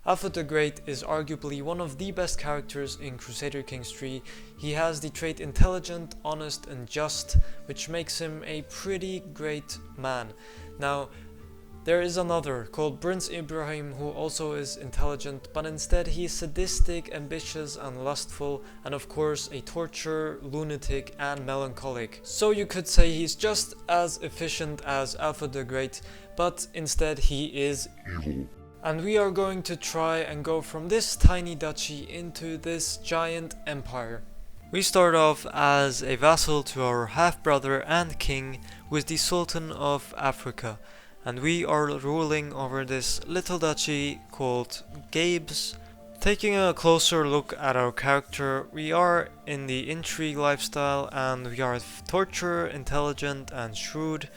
Alfred the Great is arguably one of the best characters in Crusader Kings 3. He has the trait intelligent, honest and just, which makes him a pretty great man. Now, there is another called Prince Ibrahim who also is intelligent, but instead he is sadistic, ambitious and lustful, and of course a torturer, lunatic and melancholic. So you could say he's just as efficient as Alfred the Great, but instead he is evil. And we are going to try and go from this tiny duchy into this giant empire. We start off as a vassal to our half-brother and king, who is the Sultan of Africa. And we are ruling over this little duchy called Aghlabids. Taking a closer look at our character, we are in the intrigue lifestyle and we are torturer, intelligent and shrewd.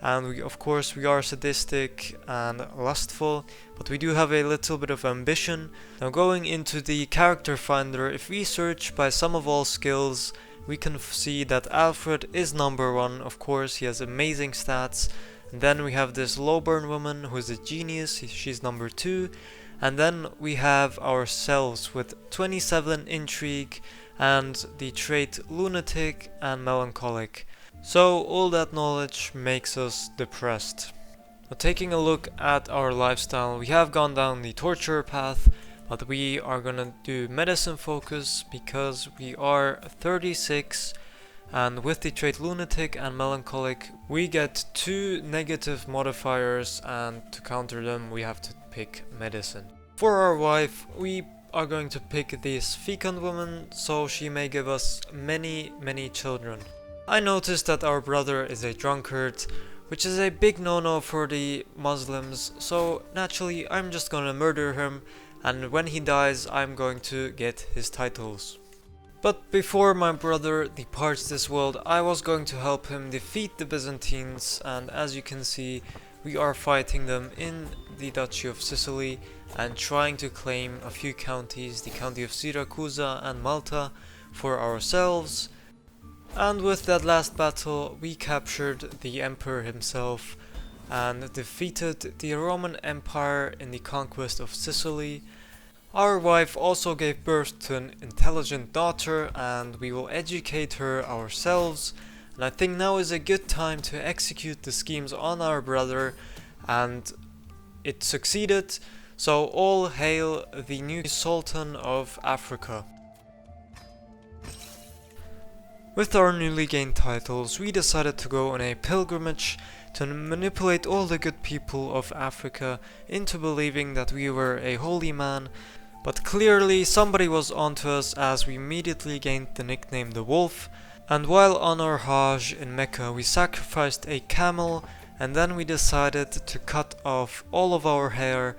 And we are sadistic and lustful, but we do have a little bit of ambition. Now going into the character finder, if we search by sum of all skills, we can see that Alfred is number 1, of course, he has amazing stats. And then we have this lowborn woman who is a genius, she's number 2. And then we have ourselves with 27 intrigue and the trait lunatic and melancholic. So all that knowledge makes us depressed. Now, taking a look at our lifestyle, we have gone down the torture path, but we are gonna do medicine focus because we are 36, and with the trait lunatic and melancholic we get 2 negative modifiers, and to counter them we have to pick medicine. For our wife, we are going to pick this fecund woman so she may give us many children. I noticed that our brother is a drunkard, which is a big no-no for the Muslims, so naturally I'm just gonna murder him, and when he dies I'm going to get his titles. But before my brother departs this world, I was going to help him defeat the Byzantines, and as you can see we are fighting them in the Duchy of Sicily and trying to claim a few counties, the county of Syracuse and Malta, for ourselves. And with that last battle we captured the emperor himself and defeated the Roman Empire in the conquest of Sicily. Our wife also gave birth to an intelligent daughter and we will educate her ourselves, and I think now is a good time to execute the schemes on our brother, and it succeeded, so all hail the new Sultan of Africa. With our newly gained titles, we decided to go on a pilgrimage to manipulate all the good people of Africa into believing that we were a holy man, but clearly somebody was onto us as we immediately gained the nickname the Wolf, and while on our Hajj in Mecca we sacrificed a camel, and then we decided to cut off all of our hair,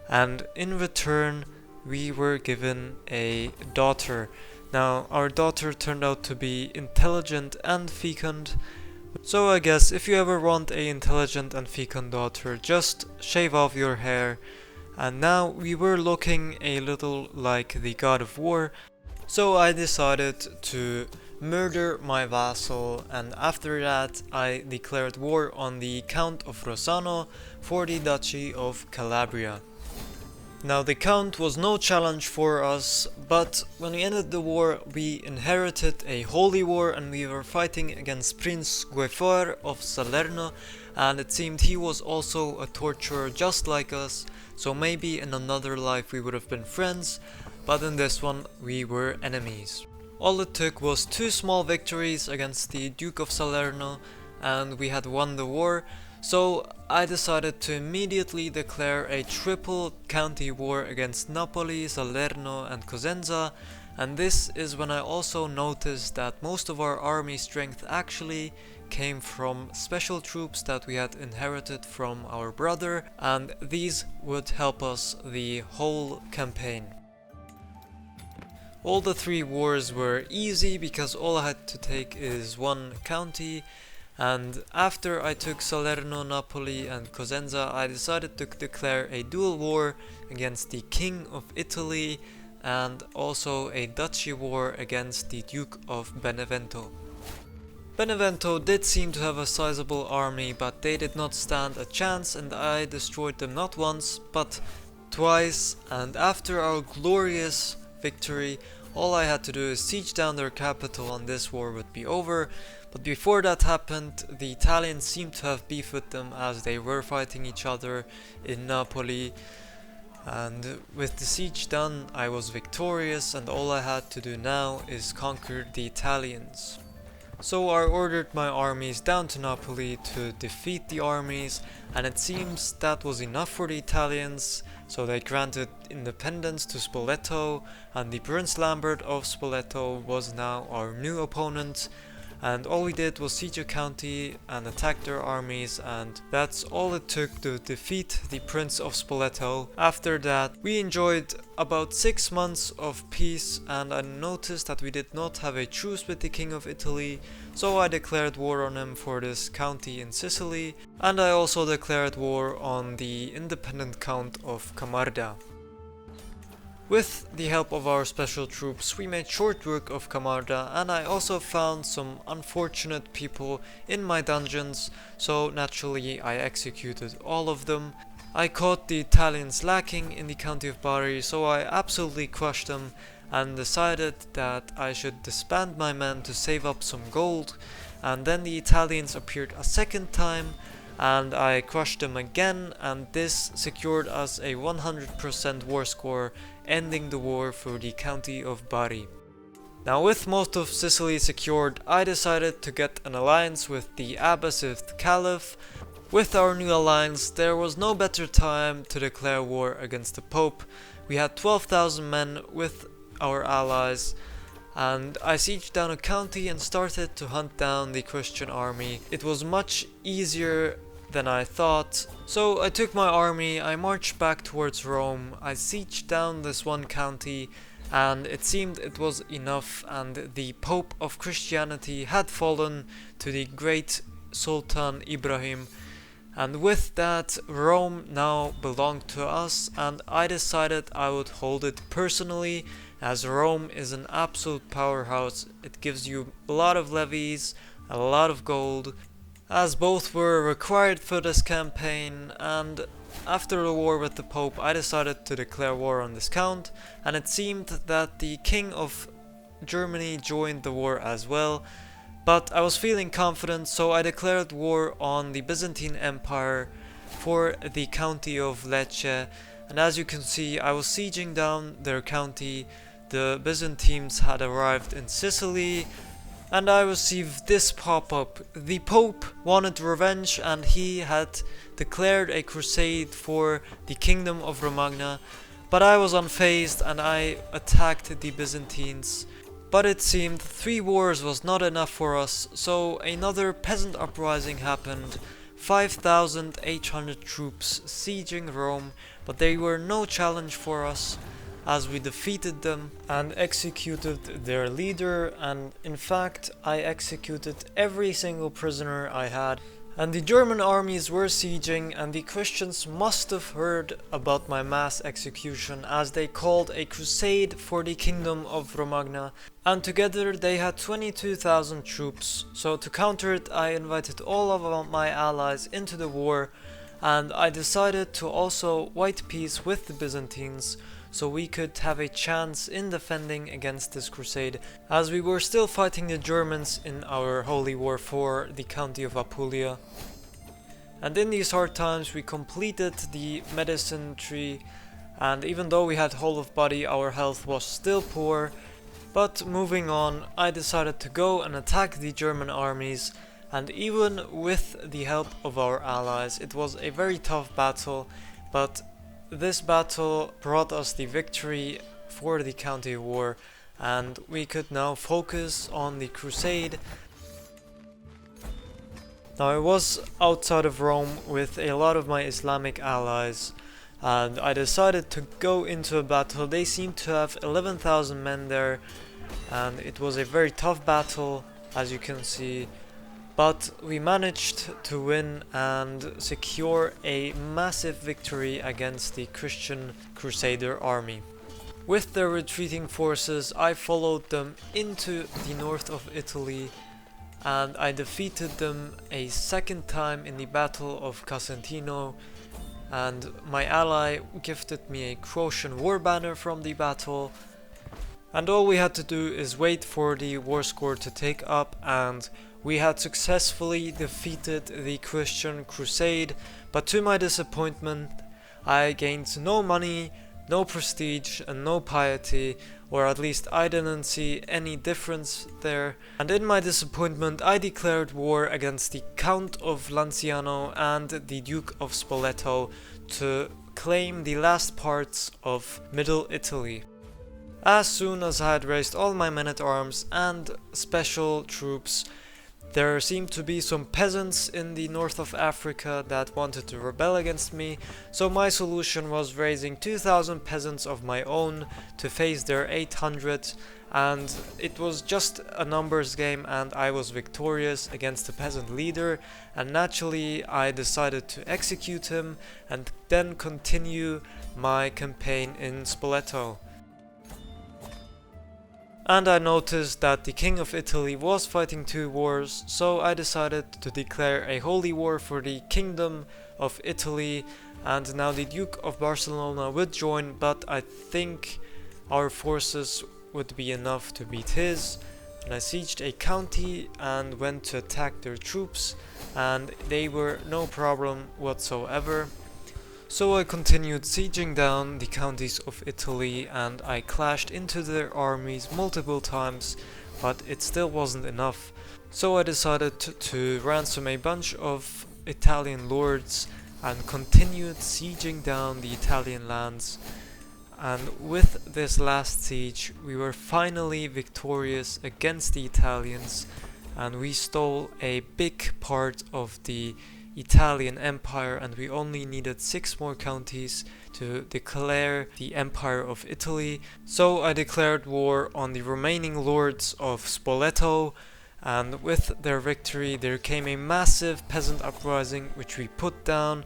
and in return we were given a daughter. Now, our daughter turned out to be intelligent and fecund, so I guess if you ever want a intelligent and fecund daughter, just shave off your hair. And now we were looking a little like the god of war, so I decided to murder my vassal, and after that I declared war on the Count of Rossano for the Duchy of Calabria. Now the Count was no challenge for us, but when we ended the war we inherited a holy war and we were fighting against Prince Guefor of Salerno, and it seemed he was also a torturer just like us, so maybe in another life we would have been friends, but in this one we were enemies. All it took was 2 small victories against the Duke of Salerno and we had won the war. So I decided to immediately declare a triple county war against Napoli, Salerno and Cosenza, and this is when I also noticed that most of our army strength actually came from special troops that we had inherited from our brother, and these would help us the whole campaign. All the 3 wars were easy because all I had to take is 1 county. And after I took Salerno, Napoli and Cosenza, I decided to declare a dual war against the King of Italy and also a duchy war against the Duke of Benevento. Benevento did seem to have a sizable army, but they did not stand a chance and I destroyed them not once but twice, and after our glorious victory, all I had to do is siege down their capital and this war would be over. But before that happened, the Italians seemed to have beef with them as they were fighting each other in Napoli. And with the siege done, I was victorious, and all I had to do now is conquer the Italians. So I ordered my armies down to Napoli to defeat the armies, and it seems that was enough for the Italians, so they granted independence to Spoleto, and the Prince Lambert of Spoleto was now our new opponent. And all we did was siege a county and attack their armies, and that's all it took to defeat the Prince of Spoleto. After that, we enjoyed about 6 months of peace, and I noticed that we did not have a truce with the King of Italy, so I declared war on him for this county in Sicily, and I also declared war on the independent Count of Camarda. With the help of our special troops, we made short work of Camarda, and I also found some unfortunate people in my dungeons, so naturally I executed all of them. I caught the Italians lacking in the county of Bari, so I absolutely crushed them and decided that I should disband my men to save up some gold. And then the Italians appeared a second time, and I crushed them again, and this secured us a 100% war score, ending the war for the county of Bari. Now, with most of Sicily secured, I decided to get an alliance with the Abbasid Caliph. With our new alliance, there was no better time to declare war against the Pope. We had 12,000 men with our allies, and I sieged down a county and started to hunt down the Christian army. It was much easier than I thought, so I took my army, I marched back towards Rome, I sieged down this one county, and it seemed it was enough, and the Pope of Christianity had fallen to the great Sultan Ibrahim, and with that Rome now belonged to us, and I decided I would hold it personally, as Rome is an absolute powerhouse. It gives you a lot of levies, a lot of gold, as both were required for this campaign. And after the war with the Pope, I decided to declare war on this count, and it seemed that the King of Germany joined the war as well, but I was feeling confident, so I declared war on the Byzantine Empire for the county of Lecce. And as you can see, I was sieging down their county. The Byzantines had arrived in Sicily, and I received this pop-up. The Pope wanted revenge, and he had declared a crusade for the kingdom of Romagna, but I was unfazed and I attacked the Byzantines. But it seemed 3 wars was not enough for us, so another peasant uprising happened. 5,800 troops sieging Rome, but they were no challenge for us, as we defeated them and executed their leader, and in fact I executed every single prisoner I had. And the German armies were sieging, and the Christians must have heard about my mass execution, as they called a crusade for the kingdom of Romagna, and together they had 22,000 troops. So to counter it, I invited all of my allies into the war, and I decided to also white peace with the Byzantines, so we could have a chance in defending against this crusade, as we were still fighting the Germans in our holy war for the county of Apulia. And in these hard times we completed the medicine tree, and even though we had whole of body, our health was still poor. But moving on, I decided to go and attack the German armies, and even with the help of our allies, it was a very tough battle, but this battle brought us the victory for the county war, and we could now focus on the crusade. Now, I was outside of Rome with a lot of my Islamic allies, and I decided to go into a battle. They seemed to have 11,000 men there, and it was a very tough battle, as you can see. But we managed to win and secure a massive victory against the Christian Crusader army. With their retreating forces, I followed them into the north of Italy, and I defeated them a second time in the Battle of Casentino. and my ally gifted me a Croatian war banner from the battle. And all we had to do is wait for the war score to take up, and we had successfully defeated the Christian crusade, but to my disappointment I gained no money, no prestige and no piety, or at least I didn't see any difference there. And in my disappointment I declared war against the Count of Lanciano and the Duke of Spoleto to claim the last parts of Middle Italy. As soon as I had raised all my men-at-arms and special troops, there seemed to be some peasants in the north of Africa that wanted to rebel against me, so my solution was raising 2,000 peasants of my own to face their 800, and it was just a numbers game and I was victorious against the peasant leader, and naturally I decided to execute him and then continue my campaign in Spoleto. And I noticed that the King of Italy was fighting two wars, so I decided to declare a holy war for the Kingdom of Italy, and now the Duke of Barcelona would join, but I think our forces would be enough to beat his. And I sieged a county and went to attack their troops, and they were no problem whatsoever. So I continued sieging down the counties of Italy, and I clashed into their armies multiple times, but it still wasn't enough. So I decided to ransom a bunch of Italian lords and continued sieging down the Italian lands. And with this last siege we were finally victorious against the Italians, and we stole a big part of the Italian Empire, and we only needed 6 more counties to declare the Empire of Italy. So I declared war on the remaining lords of Spoleto, and with their victory there came a massive peasant uprising which we put down,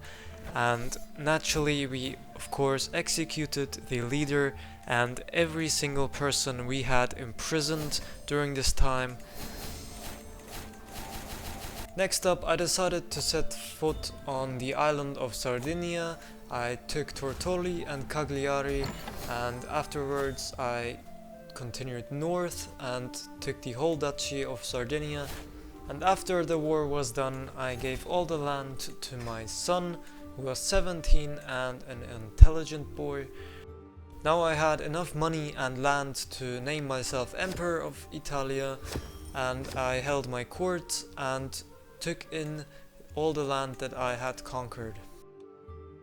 and naturally we of course executed the leader and every single person we had imprisoned during this time. Next up, I decided to set foot on the island of Sardinia. I took Tortoli and Cagliari, and afterwards I continued north and took the whole duchy of Sardinia. And after the war was done, I gave all the land to my son, who was 17 and an intelligent boy. Now I had enough money and land to name myself Emperor of Italia, and I held my court and took in all the land that I had conquered.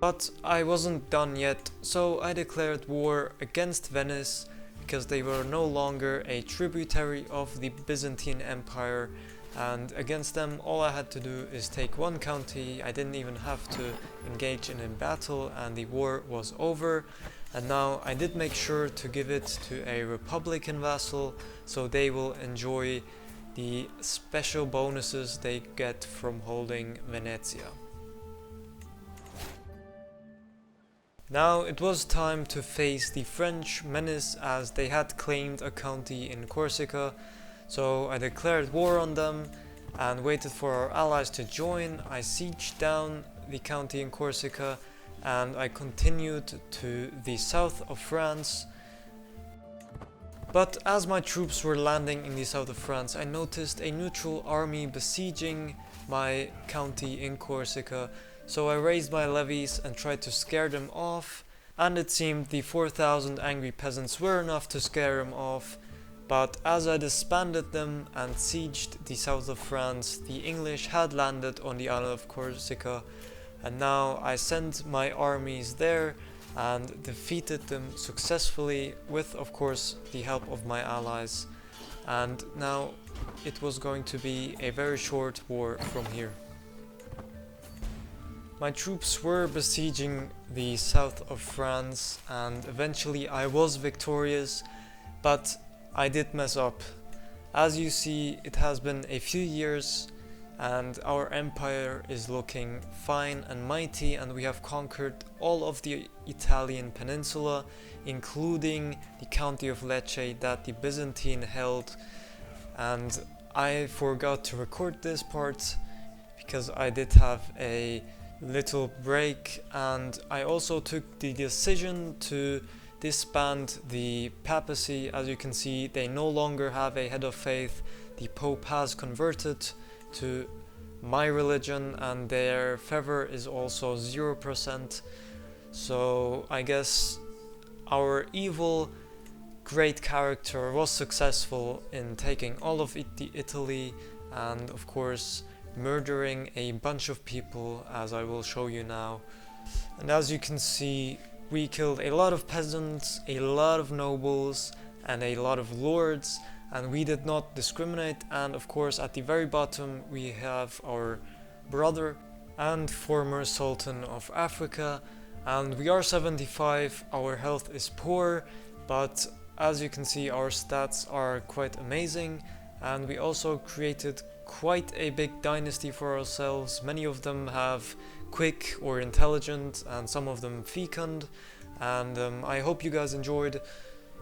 But I wasn't done yet, so I declared war against Venice because they were no longer a tributary of the Byzantine Empire, and against them all I had to do is take one county. I didn't even have to engage in a battle and the war was over. And now I did make sure to give it to a Republican vassal, so they will enjoy the special bonuses they get from holding Venezia. Now it was time to face the French menace, as they had claimed a county in Corsica, so I declared war on them and waited for our allies to join. I sieged down the county in Corsica and I continued to the south of France. But as my troops were landing in the south of France, I noticed a neutral army besieging my county in Corsica, so I raised my levies and tried to scare them off, and it seemed the 4,000 angry peasants were enough to scare them off. But as I disbanded them and sieged the south of France, the English had landed on the island of Corsica, and now I sent my armies there and defeated them successfully with, of course, the help of my allies. And now it was going to be a very short war from here. My troops were besieging the south of France, and eventually I was victorious, but I did mess up. As you see, it has been a few years and our empire is looking fine and mighty, and we have conquered all of the Italian peninsula, including the county of Lecce that the Byzantine held. And I forgot to record this part because I did have a little break, and I also took the decision to disband the Papacy. As you can see, they no longer have a head of faith. The Pope has converted to my religion and their favor is also 0%. So I guess our evil great character was successful in taking all of Italy and of course murdering a bunch of people, as I will show you now. And as you can see, we killed a lot of peasants, a lot of nobles and a lot of lords, and we did not discriminate. And of course at the very bottom we have our brother and former Sultan of Africa, and we are 75, our health is poor, but as you can see our stats are quite amazing, and we also created quite a big dynasty for ourselves. Many of them have quick or intelligent and some of them fecund, and I hope you guys enjoyed.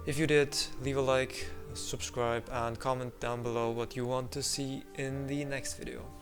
If you did, leave a like, subscribe and comment down below what you want to see in the next video.